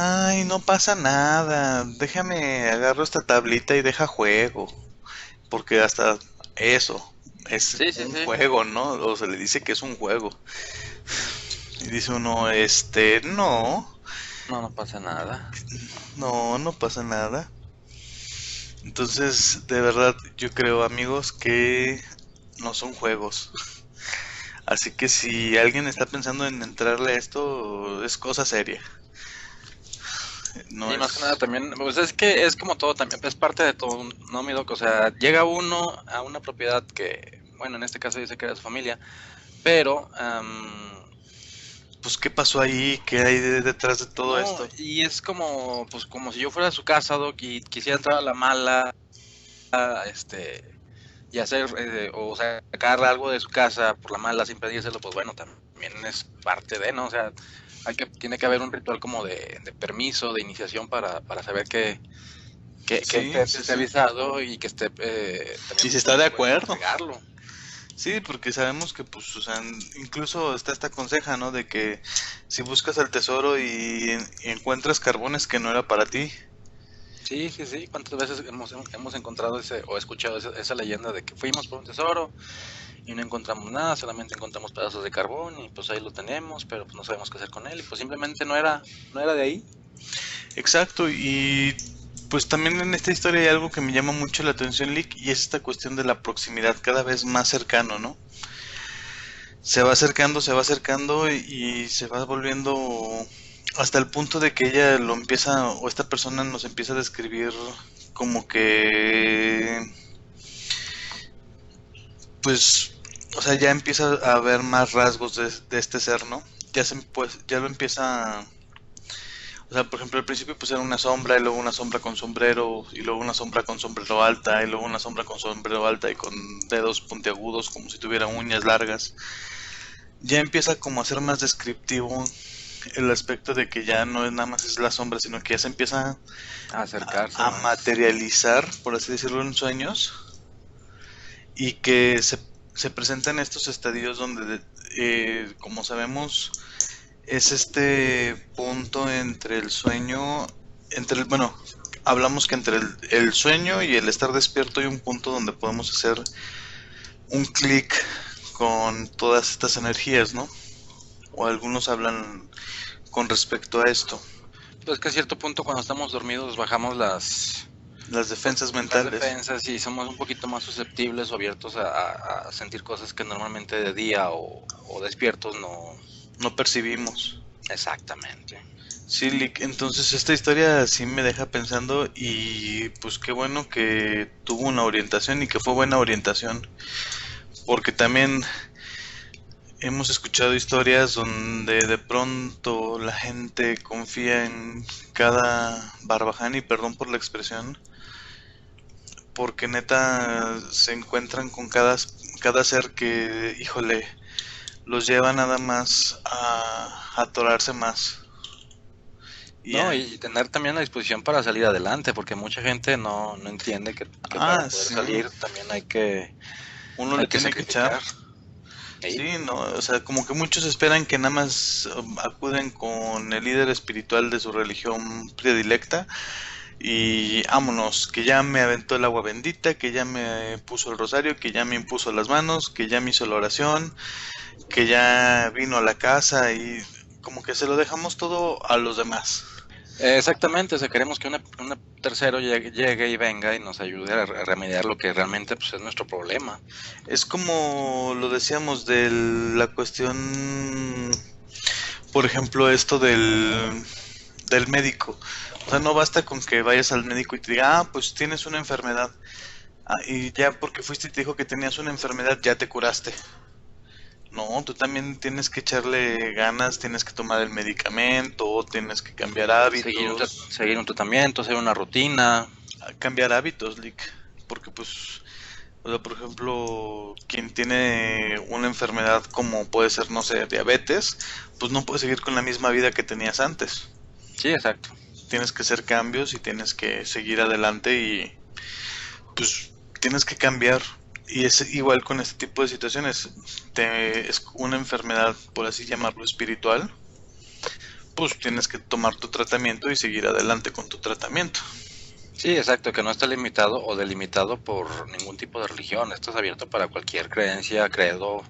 no pasa nada, déjame agarro esta tablita y deja juego, porque hasta eso es Sí, sí, un sí. juego, ¿no? O se le dice que es un juego. Y dice uno, no, No, no pasa nada. no pasa nada. Entonces, de verdad, yo creo, amigos, que no son juegos. Así que si alguien está pensando en entrarle a esto, es cosa seria. No Y más que nada es... también, pues es que es como todo también, es parte de todo, ¿no, mi doc? O sea, llega uno a una propiedad que, bueno, en este caso dice que era su familia, pero, Pues, ¿qué pasó ahí? ¿Qué hay detrás de todo no, esto? y es como, pues como si yo fuera a su casa, doc, y quisiera entrar a la mala, este, y hacer, o sacar algo de su casa por la mala sin pedírselo, pues bueno, también es parte de, ¿no? O sea, tiene que haber un ritual como de permiso, de iniciación para saber que Sí, esté sí, sí. avisado y que esté Y también si está de dispuesto a acuerdo. entregarlo. Sí, porque sabemos que, pues, o sea, incluso está esta conseja, ¿no? De que si buscas el tesoro y encuentras carbones que no era para ti. Sí, sí, sí. ¿Cuántas veces hemos encontrado o escuchado esa leyenda de que fuimos por un tesoro y no encontramos nada, solamente encontramos pedazos de carbón y pues ahí lo tenemos, pero pues no sabemos qué hacer con él y pues simplemente no era de ahí. Exacto, y Pues también en esta historia hay algo que me llama mucho la atención, Lick, y es esta cuestión de la proximidad cada vez más cercano, ¿no? Se va acercando y se va volviendo hasta el punto de que ella lo empieza, o esta persona nos empieza a describir como que, pues, o sea, ya empieza a ver más rasgos de este ser, ¿no? Pues, ya lo empieza, o sea, por ejemplo, al principio pues era una sombra, y luego una sombra con sombrero, y luego una sombra con sombrero alta, y luego una sombra con sombrero alta y con dedos puntiagudos como si tuviera uñas largas. Ya empieza como a ser más descriptivo el aspecto de que ya no es nada más es la sombra, sino que ya se empieza A acercarse a más. materializar, por así decirlo, en sueños, y que se presenta en estos estadios donde, como sabemos, es este punto entre el sueño, bueno, hablamos que entre el sueño y el estar despierto hay un punto donde podemos hacer un clic con todas estas energías, ¿no? O algunos hablan con respecto a esto, Pues que a cierto punto cuando estamos dormidos bajamos las defensas las mentales. defensas y somos un poquito más susceptibles o abiertos a sentir cosas que normalmente de día o despiertos no. No percibimos. Exactamente. Sí, Lick, entonces esta historia sí me deja pensando y pues qué bueno que tuvo una orientación y que fue buena orientación, porque también hemos escuchado historias donde de pronto la gente confía en cada barbaján, y perdón por la expresión, porque neta se encuentran con cada ser que, híjole, los lleva nada más a atorarse más. No, y tener también la disposición para salir adelante, porque mucha gente no entiende que para poder sí. salir también hay que Uno hay le que tiene que echar. sacrificar. Sí. Sí, no, o sea, como que muchos esperan que nada más acuden con el líder espiritual de su religión predilecta y vámonos, que ya me aventó el agua bendita, que ya me puso el rosario, que ya me impuso las manos, que ya me hizo la oración, que ya vino a la casa, y como que se lo dejamos todo a los demás. Exactamente, o sea, queremos que un tercero llegue y venga y nos ayude a remediar lo que realmente pues, es nuestro problema. Es como lo decíamos de la cuestión, por ejemplo, esto del médico. O sea, no basta con que vayas al médico y te diga, pues tienes una enfermedad. Y ya porque fuiste y te dijo que tenías una enfermedad, ya te curaste. No, tú también tienes que echarle ganas, tienes que tomar el medicamento, tienes que cambiar hábitos. Seguir un tratamiento, hacer una rutina. Cambiar hábitos, Lick. Porque pues, o sea, por ejemplo, quien tiene una enfermedad como puede ser, no sé, diabetes, pues no puede seguir con la misma vida que tenías antes. Sí, exacto. Tienes que hacer cambios y tienes que seguir adelante y pues tienes que cambiar. Y es igual con este tipo de situaciones. Es una enfermedad, por así llamarlo, espiritual. Pues tienes que tomar tu tratamiento y seguir adelante con tu tratamiento. Sí, exacto, que no está limitado o delimitado por ningún tipo de religión. Esto es abierto para cualquier creencia, credo.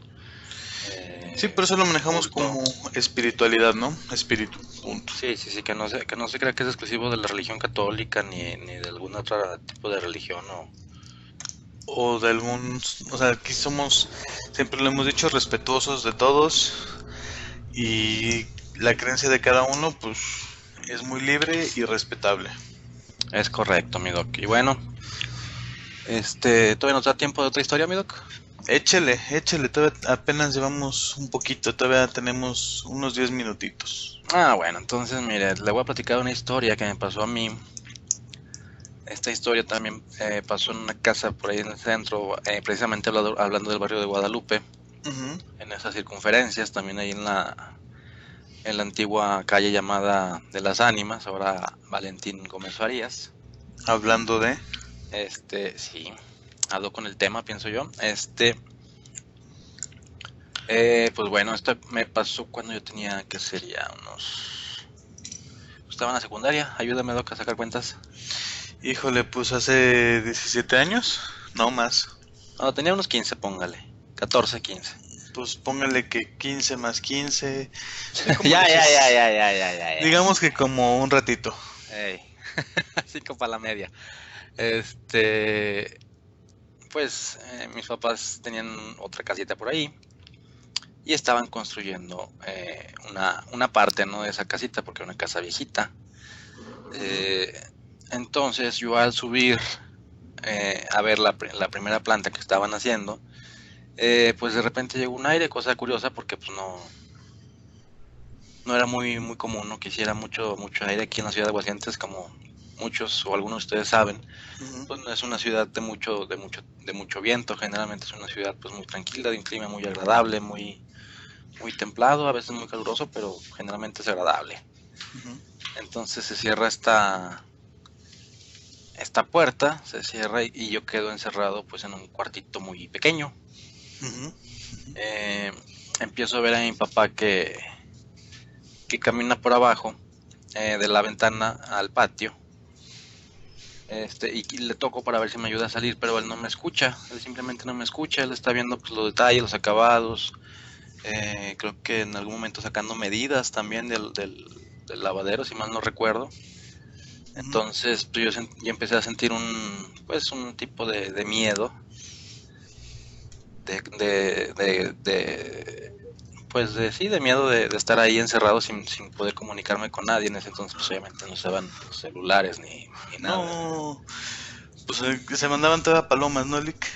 Sí, por eso lo manejamos culto. como espiritualidad, ¿no? Espíritu, punto. Sí, que no se crea que es exclusivo de la religión católica ni de algún otro tipo de religión O de algún, o sea, aquí somos, siempre lo hemos dicho, respetuosos de todos, y la creencia de cada uno, pues, es muy libre y respetable. Es correcto, mi doc. Y bueno, ¿todavía nos da tiempo de otra historia, mi doc? Échele, todavía apenas llevamos un poquito, todavía tenemos unos 10 minutitos. Bueno, entonces mire, le voy a platicar una historia que me pasó a mí. Esta historia también pasó en una casa por ahí en el centro, precisamente hablando del barrio de Guadalupe, en esas circunferencias, también ahí en la antigua calle llamada de las Ánimas, ahora Valentín Gómez Farías. Hablando de... Sí, ando con el tema, pienso yo. Pues bueno, esto me pasó cuando yo tenía, que sería estaba en la secundaria. Ayúdame, Doc, a sacar cuentas. Híjole, pues hace 17 años, no más. No, tenía unos 15, póngale. 14, 15. Pues póngale que 15 más 15. Ya. Digamos que como un ratito. Ey. 5 para la media. Este, pues mis papás tenían otra casita por ahí y estaban construyendo una parte, ¿no? De esa casita porque era una casa viejita. Entonces yo al subir a ver la primera planta que estaban haciendo, pues de repente llegó un aire, cosa curiosa porque pues no era muy común, ¿no? Que hiciera mucho aire aquí en la ciudad de Aguascalientes, como muchos o algunos de ustedes saben. Pues no es una ciudad de mucho viento, generalmente es una ciudad pues muy tranquila, de un clima muy agradable, muy templado, a veces muy caluroso, pero generalmente es agradable. Entonces se cierra esta puerta, se cierra y yo quedo encerrado pues en un cuartito muy pequeño. Empiezo a ver a mi papá que camina por abajo de la ventana al patio. Y le toco para ver si me ayuda a salir, pero él no me escucha, él simplemente no me escucha, él está viendo pues, los detalles, los acabados, creo que en algún momento sacando medidas también del lavadero, si mal no recuerdo. Entonces pues, yo empecé a sentir un tipo de miedo, de miedo de estar ahí encerrado sin poder comunicarme con nadie. En ese entonces pues obviamente no estaban los celulares ni nada. No, pues se mandaban todas palomas, ¿no, Lick?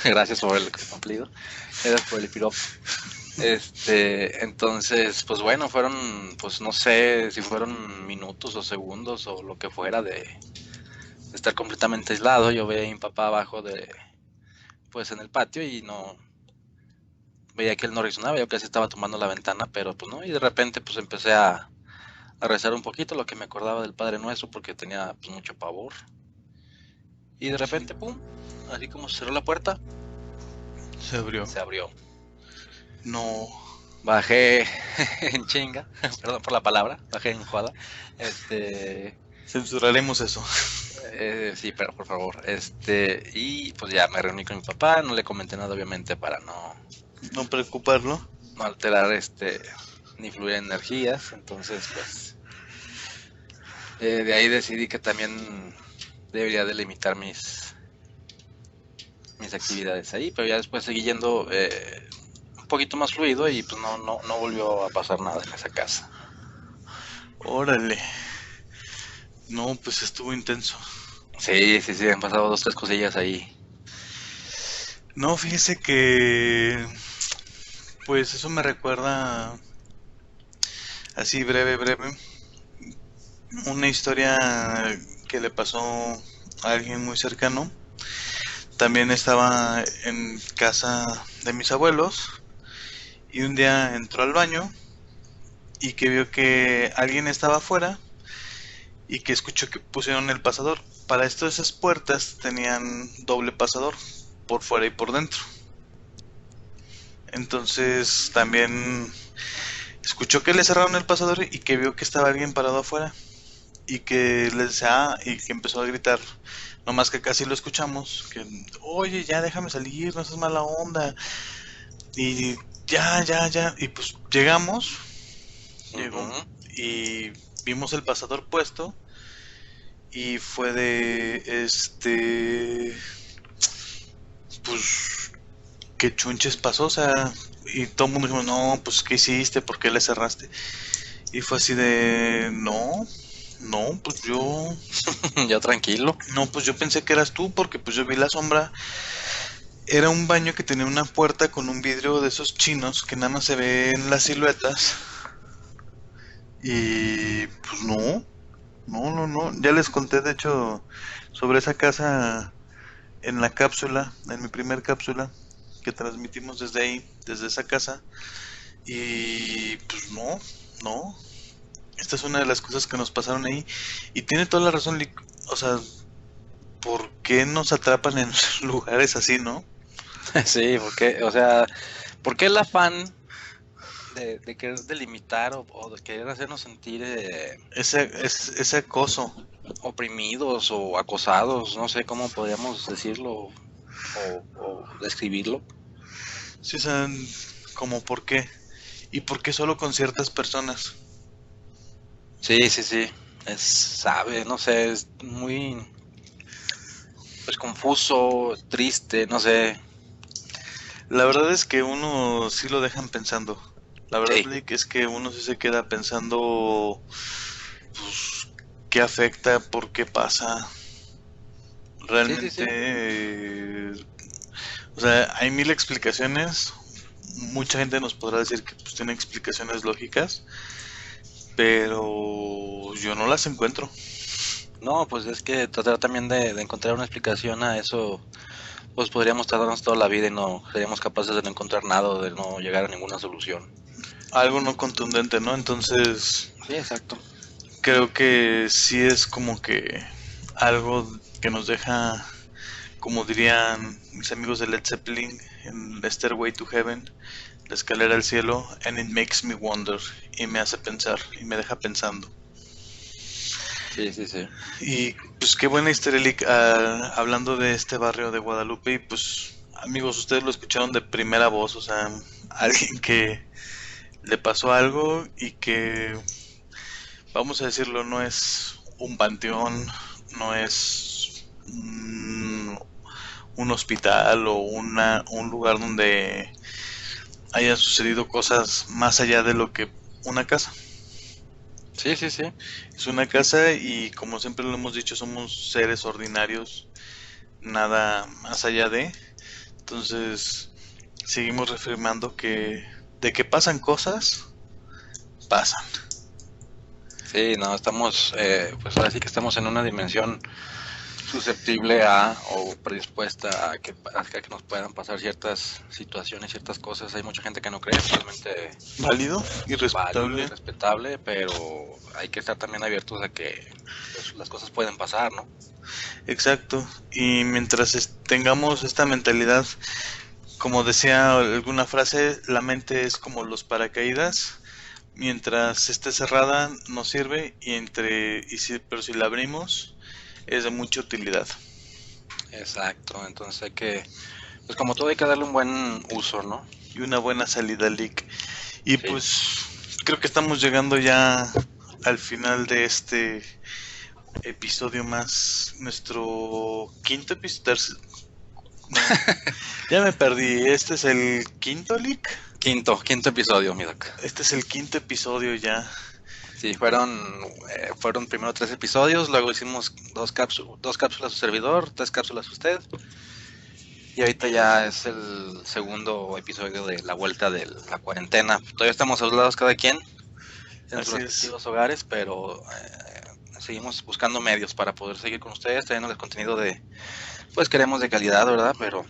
Gracias por el cumplido. Gracias por el piropo. Entonces, pues bueno, fueron, pues no sé si fueron minutos o segundos o lo que fuera de estar completamente aislado. Yo veía a mi papá abajo pues en el patio y no veía que él no reaccionaba, yo que se estaba tomando la ventana, pero pues no, y de repente pues empecé a rezar un poquito lo que me acordaba del Padre Nuestro porque tenía pues mucho pavor. Y de repente, pum, así como se cerró la puerta, se abrió. No. Bajé en chinga, perdón por la palabra, bajé en jugada. Censuraremos eso. Sí, pero por favor. Y pues ya me reuní con mi papá, no le comenté nada obviamente para no preocuparlo, no alterar ni fluir energías. Entonces pues de ahí decidí que también debería de limitar mis actividades ahí, pero ya después seguí yendo un poquito más fluido y pues no volvió a pasar nada en esa casa. Órale. No, pues estuvo intenso. Sí, han pasado 2-3 cosillas ahí. No, fíjese que pues eso me recuerda así breve una historia que le pasó a alguien muy cercano. También estaba en casa de mis abuelos y un día entró al baño y que vio que alguien estaba afuera y que escuchó que pusieron el pasador. Para esto esas puertas tenían doble pasador, por fuera y por dentro. Entonces también escuchó que le cerraron el pasador y que vio que estaba alguien parado afuera y que le decía y que empezó a gritar, nomás que casi lo escuchamos, que oye, ya déjame salir, no seas mala onda. Y ya, y pues llegó y vimos el pasador puesto y fue de pues qué chunches pasó, o sea, y todo el mundo dijo, no, pues qué hiciste, ¿por qué le cerraste? Y fue así de, no, pues yo ya tranquilo. No, pues yo pensé que eras tú porque pues yo vi la sombra. Era un baño que tenía una puerta con un vidrio de esos chinos que nada más se ven las siluetas. Y pues no. Ya les conté de hecho sobre esa casa en la cápsula, en mi primer cápsula que transmitimos desde ahí, desde esa casa. Y pues no. Esta es una de las cosas que nos pasaron ahí. Y tiene toda la razón, o sea, ¿por qué nos atrapan en lugares así, no? Sí, porque, o sea, ¿por qué el afán de querer delimitar o de querer hacernos sentir ese acoso, oprimidos o acosados? No sé cómo podríamos decirlo o describirlo. Sí, o sea, como ¿por qué? ¿Y por qué solo con ciertas personas? Sí. sabe, no sé, es muy pues confuso, triste, no sé. La verdad es que uno sí lo dejan pensando. La verdad, Sí, Lick, es que uno sí se queda pensando, pues, qué afecta, por qué pasa. sí, sí, Realmente, sí. o sea, hay mil explicaciones. Mucha gente nos podrá decir que pues tiene explicaciones lógicas, pero yo no las encuentro. No, pues es que tratar también de encontrar una explicación a eso, pues podríamos tardarnos toda la vida y no seríamos capaces de no encontrar nada, o de no llegar a ninguna solución. Algo no contundente, ¿no? Entonces, Sí, exacto. creo que sí es como que algo que nos deja, como dirían mis amigos de Led Zeppelin en Stairway to Heaven, la escalera al cielo, and it makes me wonder, y me hace pensar, y me deja pensando. Sí, sí, sí. Y pues qué buena historia, Lick, hablando de este barrio de Guadalupe, y pues amigos, ustedes lo escucharon de primera voz, o sea, alguien que le pasó algo y que, vamos a decirlo, no es un panteón, no es un hospital o un lugar donde hayan sucedido cosas más allá de lo que una casa. Sí, sí, sí. Es una casa y como siempre lo hemos dicho, somos seres ordinarios, nada más allá de. Entonces, seguimos reafirmando que de que pasan cosas, pasan. Sí, no, estamos, pues ahora sí que estamos en una dimensión susceptible a o predispuesta a que nos puedan pasar ciertas situaciones, ciertas cosas. Hay mucha gente que no cree, totalmente Válido y válido y respetable. respetable, pero hay que estar también abiertos a que pues, las cosas pueden pasar, ¿no? Exacto. Y mientras tengamos esta mentalidad, como decía alguna frase, la mente es como los paracaídas. Mientras esté cerrada no sirve pero si la abrimos es de mucha utilidad. Exacto, entonces hay que, pues como todo hay que darle un buen uso, ¿no? Y una buena salida leak. Y Sí. pues creo que estamos llegando ya al final de este episodio más, nuestro quinto episodio. No, ya me perdí. Este es el quinto leak. Quinto episodio, mi doc. Este es el quinto episodio ya. Sí, fueron primero 3 episodios, luego hicimos dos cápsulas a su servidor, 3 cápsulas a usted, y ahorita ya es el segundo episodio de la vuelta de la cuarentena. Todavía estamos aislados cada quien en sus Así es. respectivos hogares, pero seguimos buscando medios para poder seguir con ustedes, trayéndoles contenido pues queremos de calidad, ¿verdad? Pero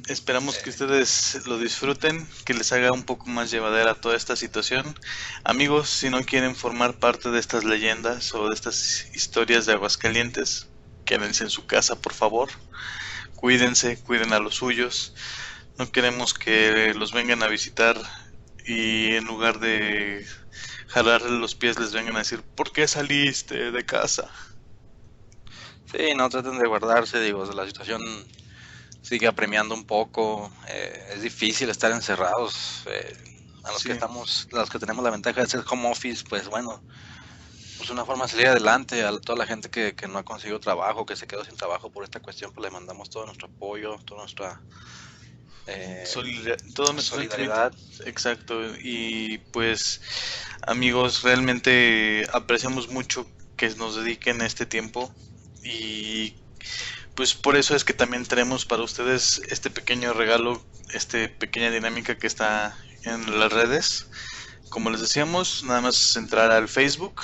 Esperamos que ustedes lo disfruten, que les haga un poco más llevadera toda esta situación. Amigos, si no quieren formar parte de estas leyendas o de estas historias de Aguascalientes, quédense en su casa, por favor. Cuídense, cuiden a los suyos. No queremos que los vengan a visitar y en lugar de jalarle los pies les vengan a decir, ¿por qué saliste de casa? sí, no traten de guardarse, digo, la situación sigue apremiando un poco, es difícil estar encerrados, a Sí, los que tenemos la ventaja de ser home office, pues bueno, pues una forma de salir adelante. A toda la gente que no ha conseguido trabajo, que se quedó sin trabajo por esta cuestión, pues le mandamos todo nuestro apoyo, toda nuestra todo nuestro sentimiento. solidaridad. Exacto. Y pues, amigos, realmente apreciamos mucho que nos dediquen este tiempo. Y pues por eso es que también tenemos para ustedes este pequeño regalo, esta pequeña dinámica que está en las redes. Como les decíamos, nada más entrar al Facebook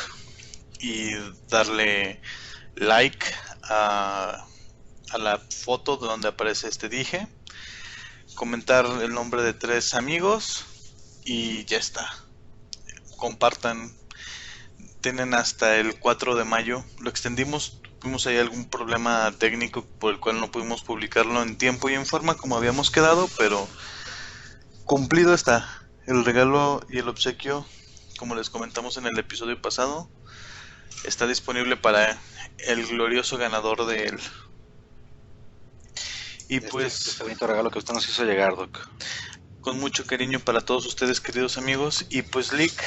y darle like a la foto donde aparece este dije, comentar el nombre de 3 amigos y ya está. Compartan. Tienen hasta el 4 de mayo. Lo extendimos. Tuvimos ahí algún problema técnico por el cual no pudimos publicarlo en tiempo y en forma como habíamos quedado, pero cumplido está. El regalo y el obsequio, como les comentamos en el episodio pasado, está disponible para el glorioso ganador de él. Y pues Este bonito regalo que usted nos hizo llegar, Doc. con mucho cariño para todos ustedes, queridos amigos. Y pues Lick,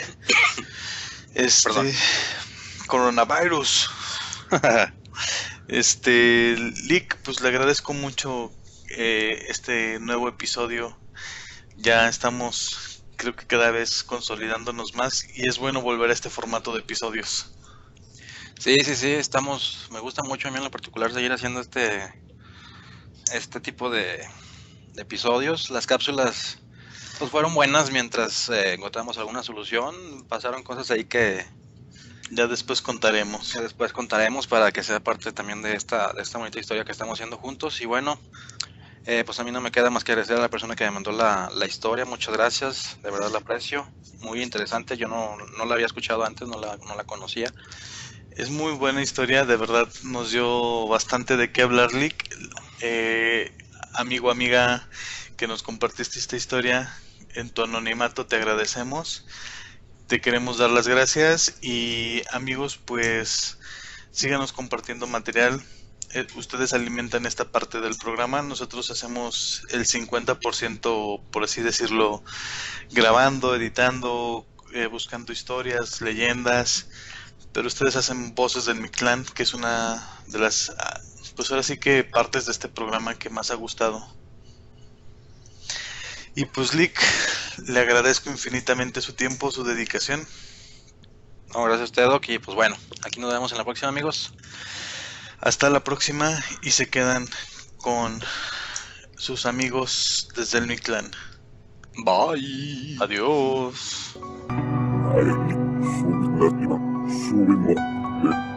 Perdón. coronavirus. Lick, pues le agradezco mucho este nuevo episodio. Ya estamos, creo que cada vez consolidándonos más y es bueno volver a este formato de episodios. Sí, me gusta mucho a mí en lo particular seguir haciendo este tipo de episodios. Las cápsulas pues fueron buenas mientras encontramos alguna solución. Pasaron cosas ahí que Ya después contaremos. después contaremos para que sea parte también de esta bonita historia que estamos haciendo juntos. Y bueno, pues a mí no me queda más que agradecer a la persona que me mandó la historia. Muchas gracias, de verdad la aprecio. Muy interesante, yo no la había escuchado antes, no la conocía. Es muy buena historia, de verdad nos dio bastante de qué hablar, Lick. Amigo, amiga, que nos compartiste esta historia en tu anonimato, te agradecemos. Te queremos dar las gracias y amigos, pues síganos compartiendo material. Ustedes alimentan esta parte del programa, nosotros hacemos el 50%, por así decirlo, grabando, editando, buscando historias, leyendas, pero ustedes hacen Voces del Mictlán, que es una de las, pues ahora sí que partes de este programa que más ha gustado. Y pues Lick, le agradezco infinitamente su tiempo, su dedicación. No, gracias a usted, Doc, y pues bueno, aquí nos vemos en la próxima, amigos. Hasta la próxima y se quedan con sus amigos desde el Mictlán. Bye. Adiós. Äiti, suvit näkivät, suvin loppuun.